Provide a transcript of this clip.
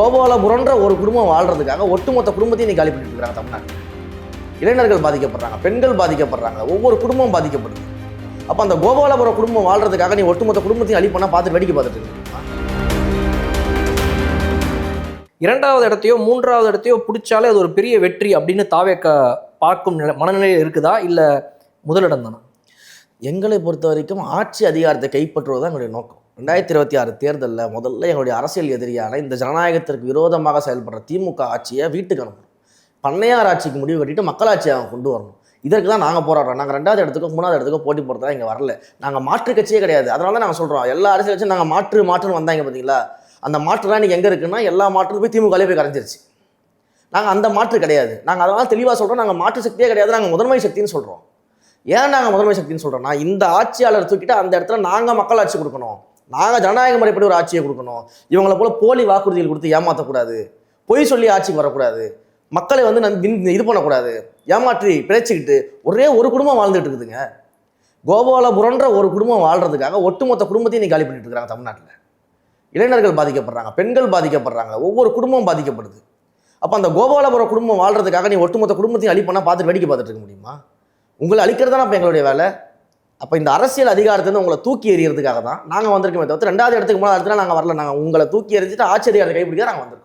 கோபாலபுரம்ன்ற ஒரு குடும்பம் வாழ்றதுக்காக ஒட்டுமொத்த குடும்பத்தையும் நீ காலி பண்ணிட்டு இருக்காங்க தமிழ்நாட்டில். இளைஞர்கள் பாதிக்கப்படுறாங்க, பெண்கள் பாதிக்கப்படுறாங்க, ஒவ்வொரு குடும்பமும் பாதிக்கப்படுது. அப்போ அந்த கோபாலபுரம் குடும்பம் வாழ்றதுக்காக நீ ஒட்டுமொத்த குடும்பத்தையும் அழி பண்ணா பார்த்து வேடிக்கை பார்த்துட்டு இருக்கீங்க. இரண்டாவது இடத்தையோ மூன்றாவது இடத்தையோ பிடிச்சாலே அது ஒரு பெரிய வெற்றி அப்படின்னு தாவேக்க பார்க்கும் மனநிலையில் இருக்குதா, இல்ல முதலிடம் தானா? எங்களை பொறுத்த வரைக்கும் ஆட்சி அதிகாரத்தை கைப்பற்றுவது தான் எங்களுடைய நோக்கம். 2026 தேர்தலில் முதல்ல எங்களுடைய அரசியல் எதிரியான இந்த ஜனநாயகத்திற்கு விரோதமாக செயல்படுற திமுக ஆட்சியை வீட்டுக்கு அனுப்பணும். பண்ணையார் ஆட்சிக்கு முடிவு கட்டிட்டு மக்களாட்சியை அவங்க கொண்டு வரணும். இதற்கு தான் நாங்கள் போராடுறோம். நாங்கள் 2வது இடத்துக்கோ 3வது இடத்துக்கோ போட்டி போடுறதா இங்கே வரல. நாங்கள் மாற்று கட்சியே கிடையாது. அதனால தான் நாங்கள் சொல்கிறோம், எல்லா அரசியல் கட்சியும் நாங்கள் மாற்றுன்னு வந்தாங்க பார்த்தீங்களா, அந்த மாற்றுலாம் இன்றைக்கி எங்கே இருக்குன்னா எல்லா மாற்றும் போய் திமுகலே போய் கரைஞ்சிருச்சு. நாங்கள் அந்த மாற்று கிடையாது. நாங்கள் அதனால் தெளிவாக சொல்கிறோம், நாங்கள் மாற்று சக்தியே கிடையாது, நாங்கள் முதன்மை சக்தின்னு சொல்கிறோம். ஏன் நாங்கள் முதன்மை சக்தின்னு சொல்கிறோம்னா, இந்த ஆட்சியாளர் தூக்கிட்டு அந்த இடத்துல நாங்கள் மக்கள் ஆட்சி கொடுக்கணும், நாங்கள் ஜனநாயக முறைப்படி ஒரு ஆட்சியை கொடுக்கணும். இவங்களை போல போலி வாக்குறுதிகள் கொடுத்து ஏமாற்றக்கூடாது, பொய் சொல்லி ஆட்சிக்கு வரக்கூடாது, மக்களை இது பண்ணக்கூடாது, ஏமாற்றி பிழைச்சிக்கிட்டு ஒரே ஒரு குடும்பம் வாழ்ந்துட்டு இருக்குதுங்க. கோபாலபுரம்ன்ற ஒரு குடும்பம் வாழ்றதுக்காக ஒட்டுமொத்த குடும்பத்தையும் நீ காலி பண்ணிட்டு இருக்காங்க தமிழ்நாட்டில். இளைஞர்கள் பாதிக்கப்படுறாங்க, பெண்கள் பாதிக்கப்படுறாங்க, ஒவ்வொரு குடும்பமும் பாதிக்கப்படுது. அப்போ அந்த கோபாலபுரம் குடும்பம் வாழ்றதுக்காக நீ ஒட்டுமொத்த குடும்பத்தையும் அழி பண்ணா பார்த்து வேடிக்கை பார்த்துட்டு இருக்க முடியுமா? உங்களை அழிக்கிறது தானே அப்போ எங்களுடைய வேலை. அப்போ இந்த அரசியல் அதிகாரத்தை உங்களை தூக்கி எறிகிறதுக்காக தான் நாங்கள் வந்திருக்கோமே தவிர்த்து 2வது இடத்துக்கு 3வது இடத்துல நாங்கள் வரல. நாங்கள் உங்களை தூக்கி எறிஞ்சிட்டு ஆட்சி அதிகாரத்தை கைப்பிடிக்க நாங்கள் வந்திருக்கோம்.